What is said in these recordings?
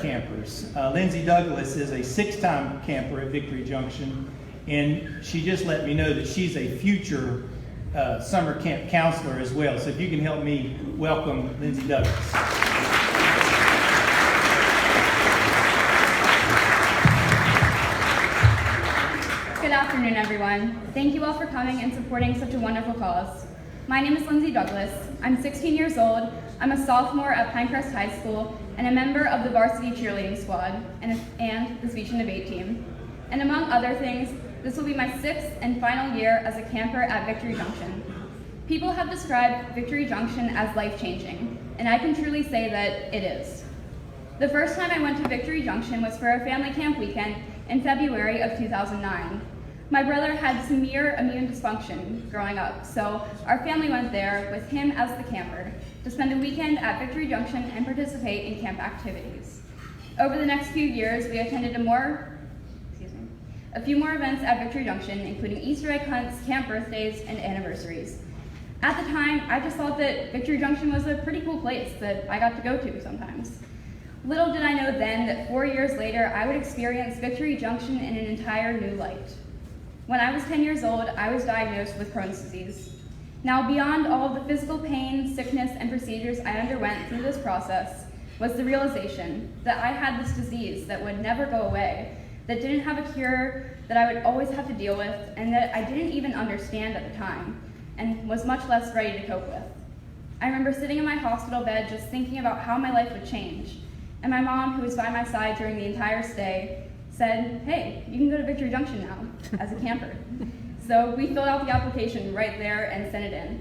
campers. Lindsay Douglas is a 6-time camper at Victory Junction, and she just let me know that she's a future summer camp counselor as well. So if you can help me welcome Lindsay Douglas. Good afternoon, everyone. Thank you all for coming and supporting such a wonderful cause. My name is Lindsay Douglas. I'm 16 years old. I'm a sophomore at Pinehurst High School and a member of the varsity cheerleading squad and the speech and debate team. And among other things, this will be my 6th and final year as a camper at Victory Junction. People have described Victory Junction as life-changing, and I can truly say that it is. The first time I went to Victory Junction was for a family camp weekend in February of 2009. My brother had severe immune dysfunction growing up, so our family went there with him as the camper to spend a weekend at Victory Junction and participate in camp activities. Over the next few years, we attended a few more events at Victory Junction, including Easter egg hunts, camp birthdays, and anniversaries. At the time, I just thought that Victory Junction was a pretty cool place that I got to go to sometimes. Little did I know then that 4 years later, I would experience Victory Junction in an entire new light. When I was 10 years old, I was diagnosed with Crohn's disease. Now, beyond all of the physical pain, sickness, and procedures I underwent through this process was the realization that I had this disease that would never go away, that didn't have a cure, that I would always have to deal with, and that I didn't even understand at the time, and was much less ready to cope with. I remember sitting in my hospital bed just thinking about how my life would change, and my mom, who was by my side during the entire stay, said, "Hey, you can go to Victory Junction now as a camper." So we filled out the application right there and sent it in.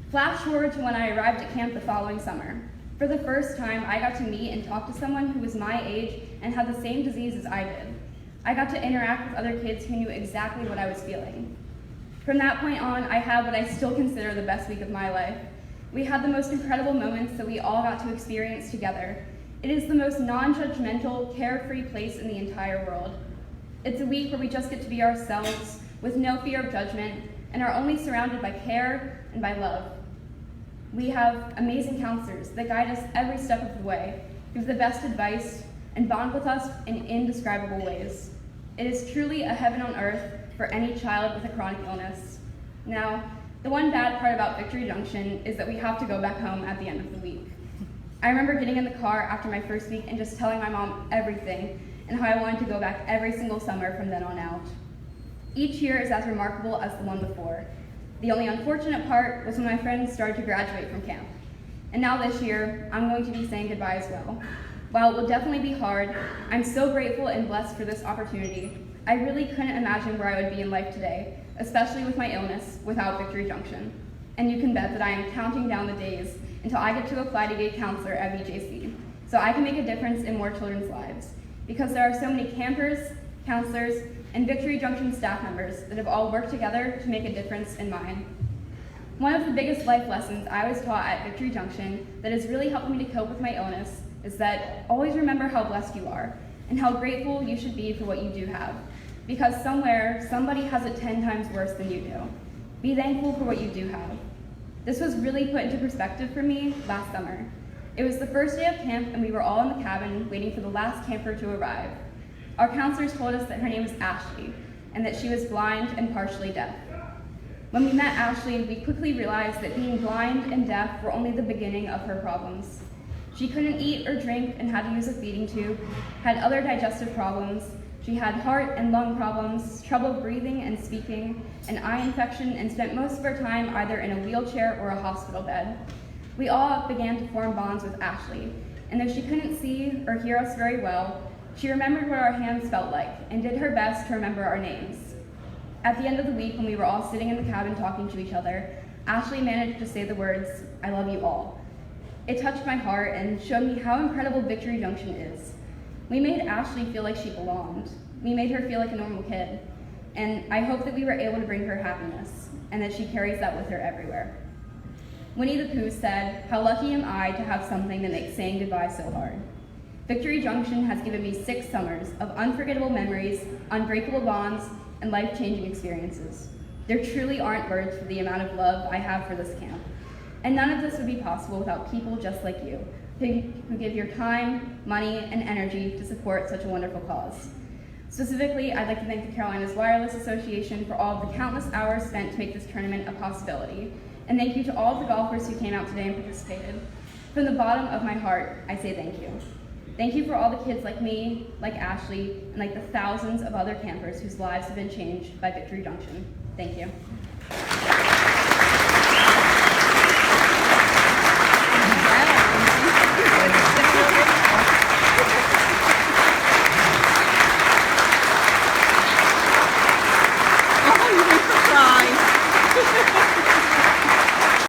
Flash forward to when I arrived at camp the following summer. For the first time, I got to meet and talk to someone who was my age and had the same disease as I did. I got to interact with other kids who knew exactly what I was feeling. From that point on, I had what I still consider the best week of my life. We had the most incredible moments that we all got to experience together. It is the most non-judgmental, carefree place in the entire world. It's a week where we just get to be ourselves with no fear of judgment and are only surrounded by care and by love. We have amazing counselors that guide us every step of the way, give the best advice, and bond with us in indescribable ways. It is truly a heaven on earth for any child with a chronic illness. Now, the one bad part about Victory Junction is that we have to go back home at the end of the week. I remember getting in the car after my first week and just telling my mom everything and how I wanted to go back every single summer from then on out. Each year is as remarkable as the one before. The only unfortunate part was when my friends started to graduate from camp. And now this year, I'm going to be saying goodbye as well. While it will definitely be hard, I'm so grateful and blessed for this opportunity. I really couldn't imagine where I would be in life today, especially with my illness, without Victory Junction. And you can bet that I am counting down the days until I get to apply to be a counselor at VJC, so I can make a difference in more children's lives. Because there are so many campers, counselors, and Victory Junction staff members that have all worked together to make a difference in mine. One of the biggest life lessons I was taught at Victory Junction that has really helped me to cope with my illness is that always remember how blessed you are and how grateful you should be for what you do have. Because somewhere, somebody has it 10 times worse than you do. Be thankful for what you do have. This was really put into perspective for me last summer. It was the first day of camp and we were all in the cabin waiting for the last camper to arrive. Our counselors told us that her name was Ashley and that she was blind and partially deaf. When we met Ashley, we quickly realized that being blind and deaf were only the beginning of her problems. She couldn't eat or drink and had to use a feeding tube, had other digestive problems. She had heart and lung problems, trouble breathing and speaking, an eye infection, and spent most of her time either in a wheelchair or a hospital bed. We all began to form bonds with Ashley, and though she couldn't see or hear us very well, she remembered what our hands felt like and did her best to remember our names. At the end of the week, when we were all sitting in the cabin talking to each other, Ashley managed to say the words, "I love you all." It touched my heart and showed me how incredible Victory Junction is. We made Ashley feel like she belonged. We made her feel like a normal kid. And I hope that we were able to bring her happiness and that she carries that with her everywhere. Winnie the Pooh said, "How lucky am I to have something that makes saying goodbye so hard." Victory Junction has given me 6 summers of unforgettable memories, unbreakable bonds, and life-changing experiences. There truly aren't words for the amount of love I have for this camp. And none of this would be possible without people just like you, who give your time, money, and energy to support such a wonderful cause. Specifically, I'd like to thank the Carolinas Wireless Association for all of the countless hours spent to make this tournament a possibility. And thank you to all of the golfers who came out today and participated. From the bottom of my heart, I say thank you. Thank you for all the kids like me, like Ashley, and like the thousands of other campers whose lives have been changed by Victory Junction. Thank you.